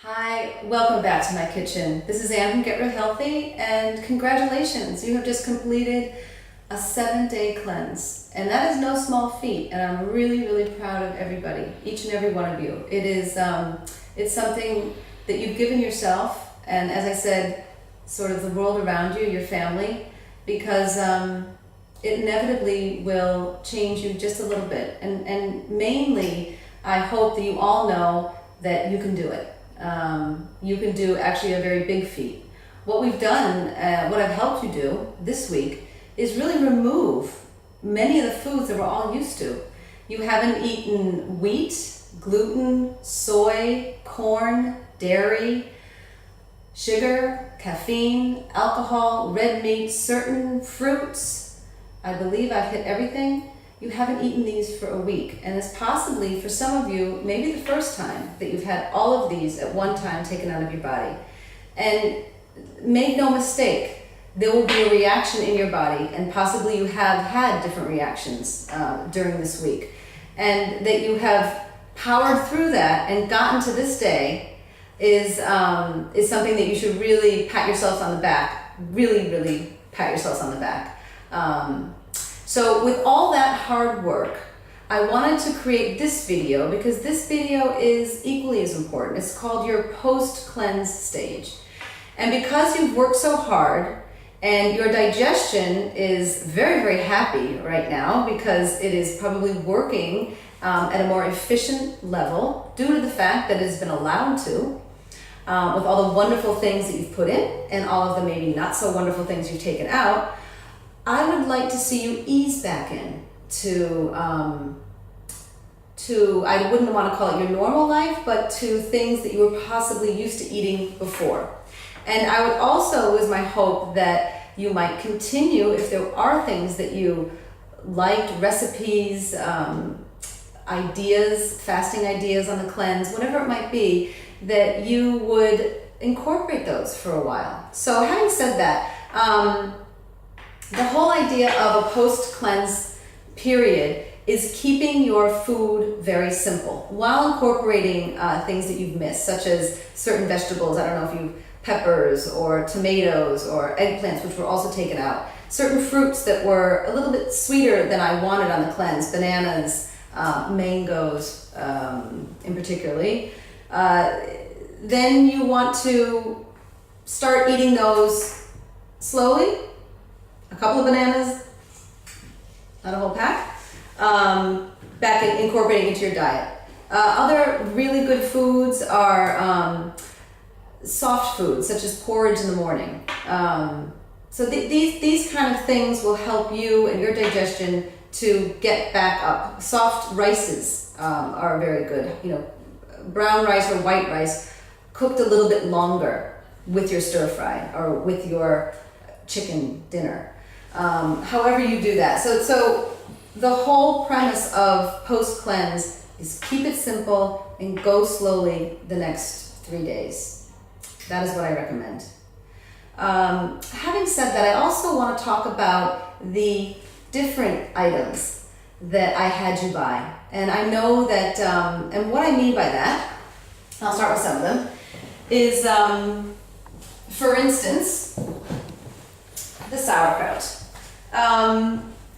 Hi, welcome back to my kitchen. This is Anne from Get Real Healthy, and congratulations, you have just completed a 7-day cleanse. And that is no small feat, and I'm really, really proud of everybody, each and every one of you. It is, it's something that you've given yourself, and as I said, sort of the world around you, your family, because it inevitably will change you just a little bit. And mainly, I hope that you all know that you can do it. You can do actually a very big feat. What we've done, what I've helped you do this week, is really remove many of the foods that we're all used to. You haven't eaten wheat, gluten, soy, corn, dairy, sugar, caffeine, alcohol, red meat, certain fruits. I believe I've hit everything. You haven't eaten these for a week, and it's possibly, for some of you, maybe the first time that you've had all of these at one time taken out of your body. And make no mistake, there will be a reaction in your body, and possibly you have had different reactions during this week. And that you have powered through that and gotten to this day is something that you should really pat yourselves on the back, really, really pat yourselves on the back. So with all that hard work, I wanted to create this video because this video is equally as important. It's called your post-cleanse stage. And because you've worked so hard and your digestion is very, very happy right now because it is probably working at a more efficient level due to the fact that it's been allowed to, with all the wonderful things that you've put in and all of the maybe not so wonderful things you've taken out, I would like to see you ease back in to I wouldn't want to call it your normal life, but to things that you were possibly used to eating before. And I would also, it was my hope that you might continue, if there are things that you liked, recipes, ideas, fasting ideas on the cleanse, whatever it might be, that you would incorporate those for a while. So having said that, the whole idea of a post-cleanse period is keeping your food very simple while incorporating things that you've missed, such as certain vegetables. I don't know if you peppers or tomatoes or eggplants, which were also taken out. Certain fruits that were a little bit sweeter than I wanted on the cleanse, bananas, mangoes in particularly. Then you want to start eating those slowly. A couple of bananas, not a whole pack, back in incorporating into your diet. Other really good foods are soft foods, such as porridge in the morning. So these kind of things will help you and your digestion to get back up. Soft rices are very good. You know, brown rice or white rice cooked a little bit longer with your stir fry or with your chicken dinner. However you do that. So the whole premise of post-cleanse is keep it simple and go slowly the next 3 days. That is what I recommend. Having said that, I also want to talk about the different items that I had you buy. And I know that, and what I mean by that, I'll start with some of them, is, for instance, the sauerkraut.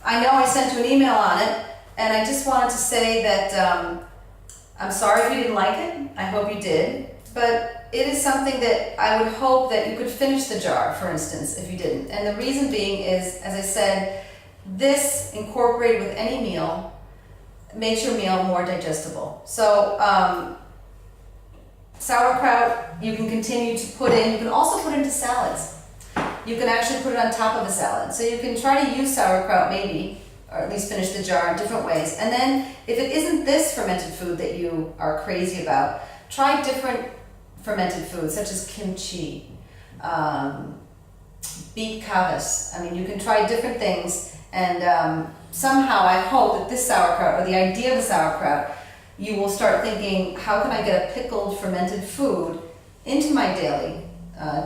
I know I sent you an email on it, and I just wanted to say that I'm sorry if you didn't like it. I hope you did. But it is something that I would hope that you could finish the jar, for instance, if you didn't. And the reason being is, as I said, this incorporated with any meal makes your meal more digestible. So sauerkraut you can continue to put in. You can also put into salads. You can actually put it on top of a salad. So you can try to use sauerkraut maybe, or at least finish the jar in different ways. And then if it isn't this fermented food that you are crazy about, try different fermented foods such as kimchi, beet kavas. I mean, you can try different things, and somehow I hope that this sauerkraut, or the idea of the sauerkraut, you will start thinking, how can I get a pickled fermented food into my daily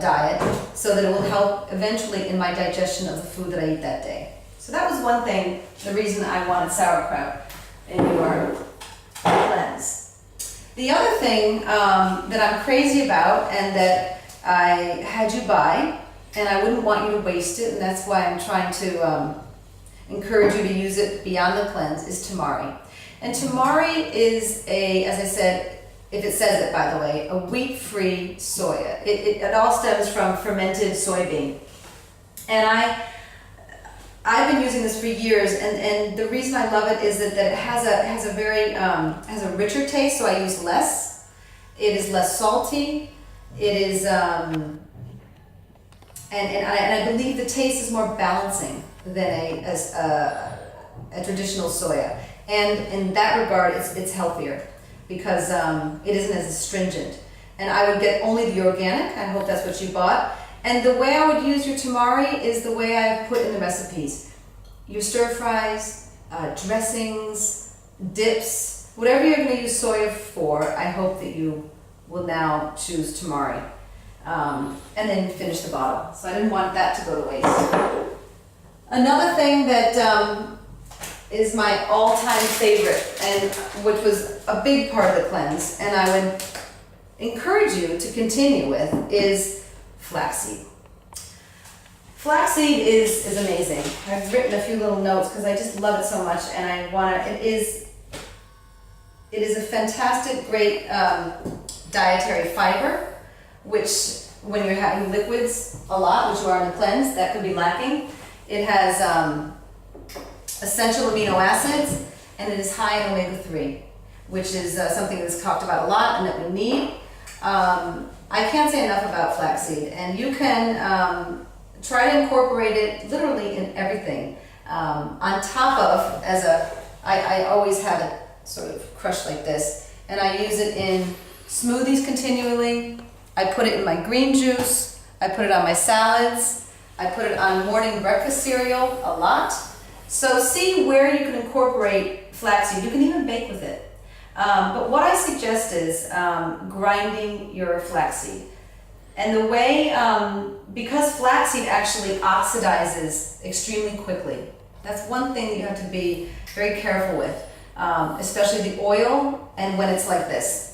diet so that it will help eventually in my digestion of the food that I eat that day. So that was one thing, the reason I wanted sauerkraut in your cleanse. The other thing that I'm crazy about and that I had you buy, and I wouldn't want you to waste it, and that's why I'm trying to encourage you to use it beyond the cleanse, is tamari. And tamari is as I said, if it says it by the way, a wheat-free soya. It all stems from fermented soybean. And I've been using this for years, and the reason I love it is that it has a richer taste, so I use less. It is less salty. It is and I believe the taste is more balancing than a traditional soya. And in that regard, it's healthier because it isn't as astringent. And I would get only the organic. I hope that's what you bought. And the way I would use your tamari is the way I've put in the recipes. Your stir fries, dressings, dips, whatever you're going to use soya for, I hope that you will now choose tamari. And then finish the bottle. So I didn't want that to go to waste. Another thing that is my all-time favorite, and which was a big part of the cleanse, and I would encourage you to continue with, is flaxseed. Flaxseed is amazing. I've written a few little notes because I just love it so much, and I want to. It is a fantastic, great dietary fiber, which when you're having liquids a lot, which you are in the cleanse, that could be lacking. It has essential amino acids, and it is high in omega-3, which is something that's talked about a lot and that we need. I can't say enough about flaxseed, and you can try to incorporate it literally in everything. On top of, I always have it sort of crushed like this, and I use it in smoothies continually. I put it in my green juice. I put it on my salads. I put it on morning breakfast cereal a lot. So see where you can incorporate flaxseed. You can even bake with it. But what I suggest is grinding your flaxseed. And the way, because flaxseed actually oxidizes extremely quickly. That's one thing that you have to be very careful with, especially the oil and when it's like this.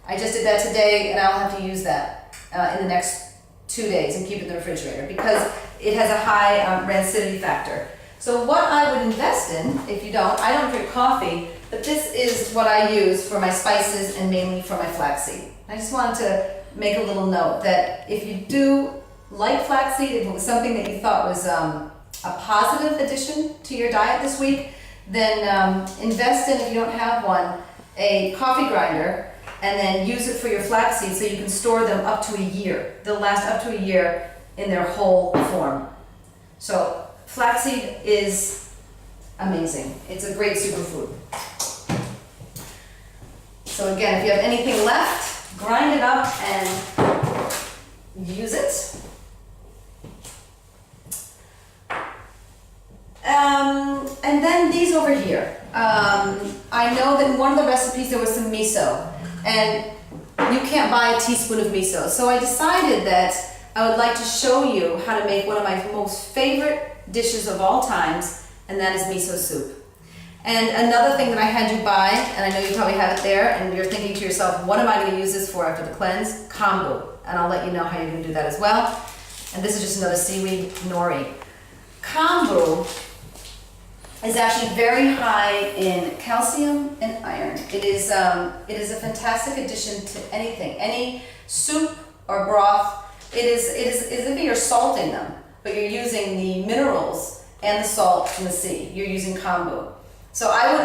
I just did that today, and I'll have to use that in the next 2 days and keep it in the refrigerator because it has a high rancidity factor. So what I would invest in, if you don't, I don't drink coffee, but this is what I use for my spices and mainly for my flaxseed. I just wanted to make a little note that if you do like flaxseed, if it was something that you thought was a positive addition to your diet this week, then invest in, if you don't have one, a coffee grinder, and then use it for your flaxseed so you can store them up to a year. They'll last up to a year in their whole form. So flaxseed is amazing. It's a great superfood. So again, if you have anything left, grind it up and use it. And then these over here. I know that in one of the recipes there was some miso, and you can't buy a teaspoon of miso. So I decided that I would like to show you how to make one of my most favorite dishes of all times, and that is miso soup. And another thing that I had you buy, and I know you probably have it there, and you're thinking to yourself, what am I going to use this for after the cleanse? Kombu. And I'll let you know how you're going to do that as well. And this is just another seaweed nori. Kombu is actually very high in calcium and iron. It is a fantastic addition to anything, any soup or broth. It is as if you're salting them, but you're using the minerals and the salt from the sea. You're using kombu. So I would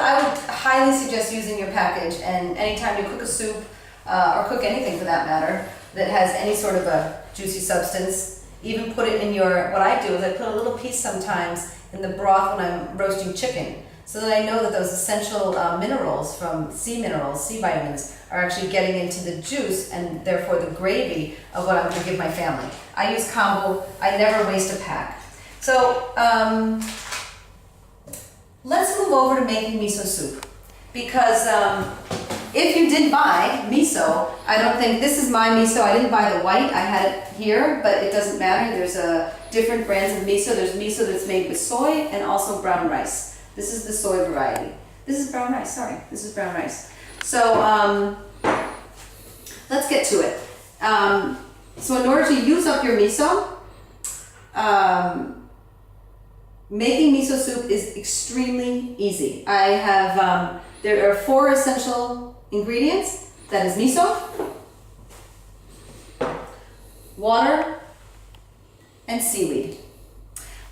highly suggest using your package, and anytime you cook a soup or cook anything for that matter that has any sort of a juicy substance, even put it in your, what I do is I put a little piece sometimes in the broth when I'm roasting chicken, so that I know that those essential minerals from sea minerals, sea vitamins, are actually getting into the juice and therefore the gravy of what I'm going to give my family. I use kombu. I never waste a pack. So let's move over to making miso soup, because if you did buy miso, I don't think, this is my miso. I didn't buy the white. I had it here, but it doesn't matter. There's different brands of miso. There's miso that's made with soy and also brown rice. This is the soy variety. This is brown rice, sorry. This is brown rice. So let's get to it. So in order to use up your miso, making miso soup is extremely easy. I have, there are 4 essential ingredients. That is miso, water, and seaweed.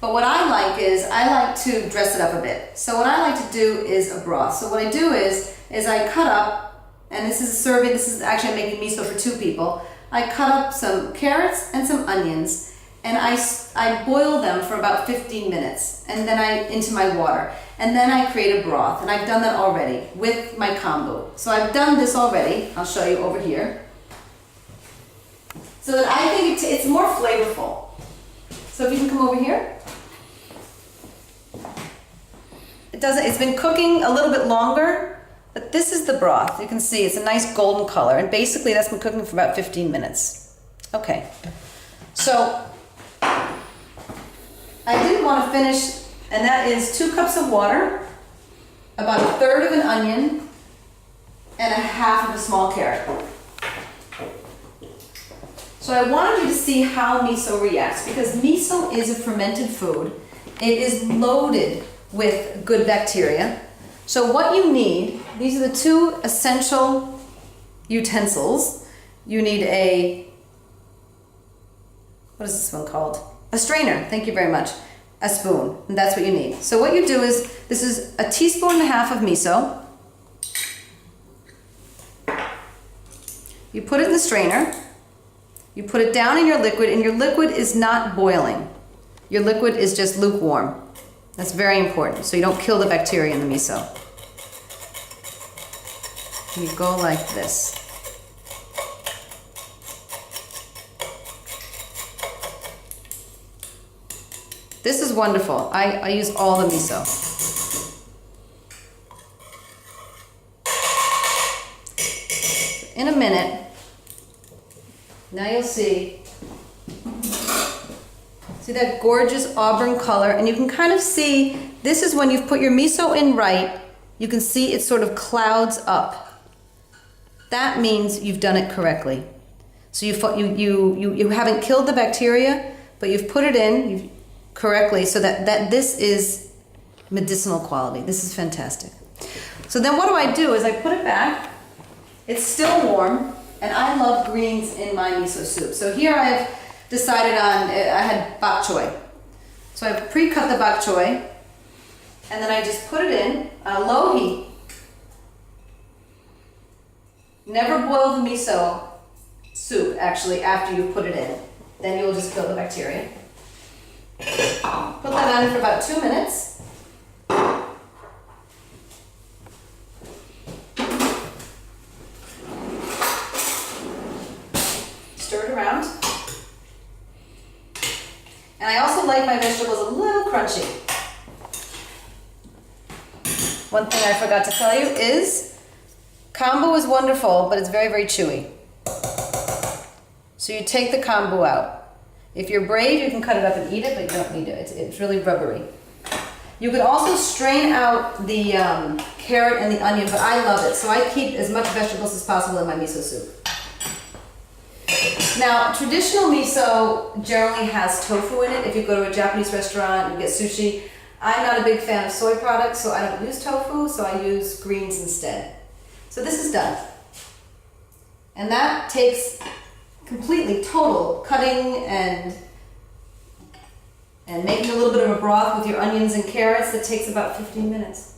But what I like is, I like to dress it up a bit. So what I like to do is a broth. So what I do is I cut up, and this is a serving, this is actually I'm making miso for 2 people. I cut up some carrots and some onions, and I boil them for about 15 minutes, and then into my water. And then I create a broth, and I've done that already with my kombu. So I've done this already. I'll show you over here. So that I think it's more flavorful. So if you can come over here. It's been cooking a little bit longer, but this is the broth. You can see it's a nice golden color, and basically that's been cooking for about 15 minutes. Okay, so I didn't want to finish, and that is 2 cups of water, about 1/3 of an onion, and 1/2 of a small carrot. So I wanted you to see how miso reacts, because miso is a fermented food. It is loaded with good bacteria. So what you need, these are the 2 essential utensils. You need what is this one called? A strainer, thank you very much. A spoon, and that's what you need. So what you do is, this is 1.5 teaspoons of miso. You put it in the strainer. You put it down in your liquid, and your liquid is not boiling. Your liquid is just lukewarm. That's very important, so you don't kill the bacteria in the miso. You go like this. This is wonderful. I use all the miso. In a minute, now you'll see that gorgeous auburn color, and you can kind of see, this is when you've put your miso in right, you can see it sort of clouds up. That means you've done it correctly. So you haven't killed the bacteria, but you've put it in correctly, so that this is medicinal quality. This is fantastic. So then what I do is I put it back. It's still warm, and I love greens in my miso soup. So here I've decided on, I had bok choy. So I've pre-cut the bok choy, and then I just put it in on a low heat. Never boil the miso soup, actually, after you put it in. Then you'll just kill the bacteria. Put that on for about 2 minutes. Stir it around. And I also like my vegetables a little crunchy. One thing I forgot to tell you is, kombu is wonderful, but it's very, very chewy. So you take the kombu out. If you're brave, you can cut it up and eat it, but you don't need it. It's really rubbery. You could also strain out the carrot and the onion, but I love it. So I keep as much vegetables as possible in my miso soup. Now, traditional miso generally has tofu in it. If you go to a Japanese restaurant and get sushi, I'm not a big fan of soy products, so I don't use tofu, so I use greens instead. So this is done. And that takes completely total cutting and making a little bit of a broth with your onions and carrots. That takes about 15 minutes.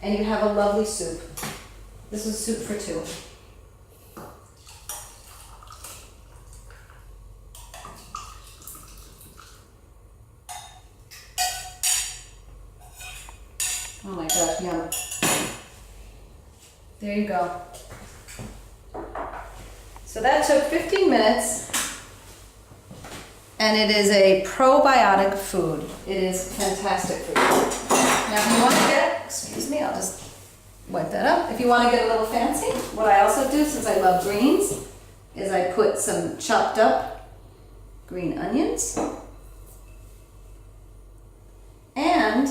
And you have a lovely soup. This was soup for 2. Oh my gosh, yum. There you go. So that took 15 minutes, and it is a probiotic food. It is fantastic food. Now if you want to get, excuse me, I'll just wipe that up. If you want to get a little fancy, what I also do, since I love greens, is I put some chopped up green onions, and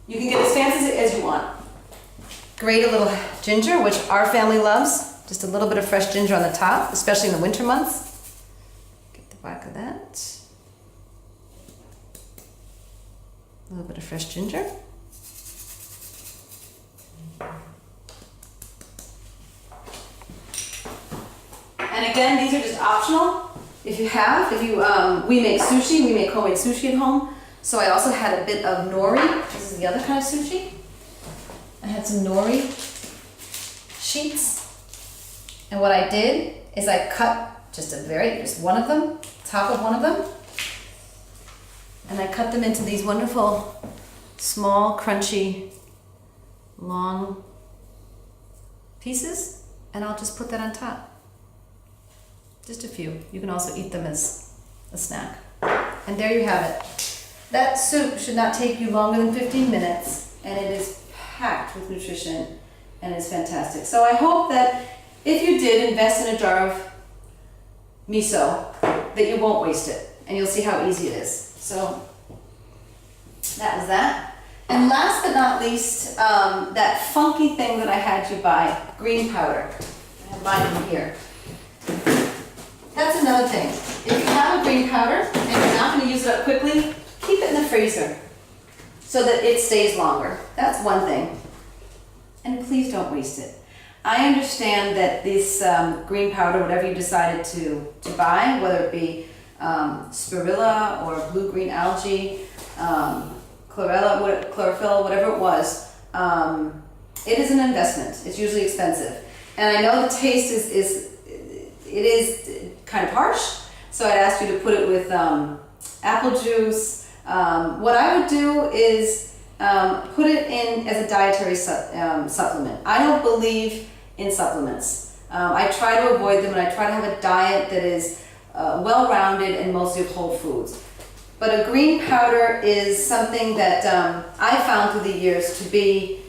you can get as fancy as you want. Grate a little ginger, which our family loves. Just a little bit of fresh ginger on the top, especially in the winter months. Get the back of that. A little bit of fresh ginger. And again, these are just optional. If you, we make sushi, we make homemade sushi at home. So I also had a bit of nori. This is the other kind of sushi. I had some nori sheets. And what I did is I cut just one of them, top of one of them. And I cut them into these wonderful, small, crunchy, long pieces. And I'll just put that on top. Just a few. You can also eat them as a snack. And there you have it. That soup should not take you longer than 15 minutes, and it is packed with nutrition, and it's fantastic. So I hope that if you did invest in a jar of miso, that you won't waste it, and you'll see how easy it is. So that was that. And last but not least, that funky thing that I had you buy, green powder. I have mine in here. That's another thing. If you have a green powder and you're not going to use it up quickly, keep it in the freezer so that it stays longer. That's one thing. And please don't waste it. I understand that this green powder, whatever you decided to buy, whether it be spirulina or blue-green algae, chlorophyll, whatever it was, it is an investment. It's usually expensive. And I know the taste is kind of harsh, so I'd ask you to put it with apple juice. What I would do is put it in as a dietary supplement. I don't believe in supplements. I try to avoid them, and I try to have a diet that is well-rounded and mostly of whole foods. But a green powder is something that I found through the years to be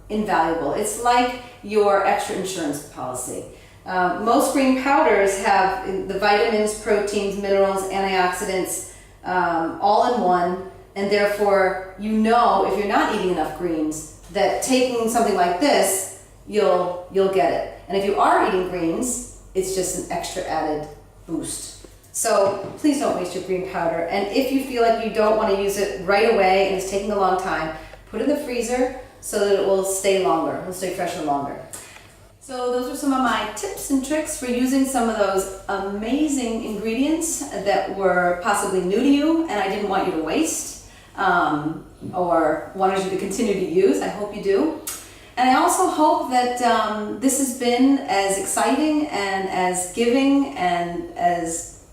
invaluable. It's like your extra insurance policy. Most green powders have the vitamins, proteins, minerals, antioxidants, all in one, and therefore you know if you're not eating enough greens that taking something like this, you'll get it. And if you are eating greens, it's just an extra added boost. So please don't waste your green powder. And if you feel like you don't want to use it right away and it's taking a long time, put it in the freezer so that it will stay longer, it will stay fresher longer. So those are some of my tips and tricks for using some of those amazing ingredients that were possibly new to you and I didn't want you to waste or wanted you to continue to use. I hope you do. And I also hope that this has been as exciting and as giving and as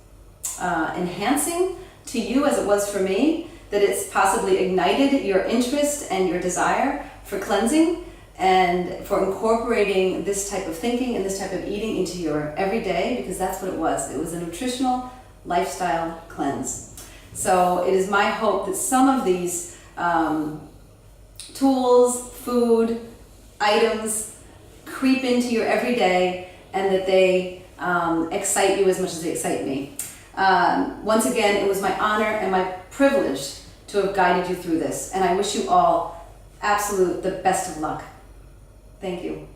enhancing to you as it was for me, that it's possibly ignited your interest and your desire for cleansing and for incorporating this type of thinking and this type of eating into your everyday, because that's what it was. It was a nutritional lifestyle cleanse. So it is my hope that some of these tools, food, items creep into your everyday and that they excite you as much as they excite me. Once again, it was my honor and my privilege to have guided you through this, and I wish you all the best of luck. Thank you.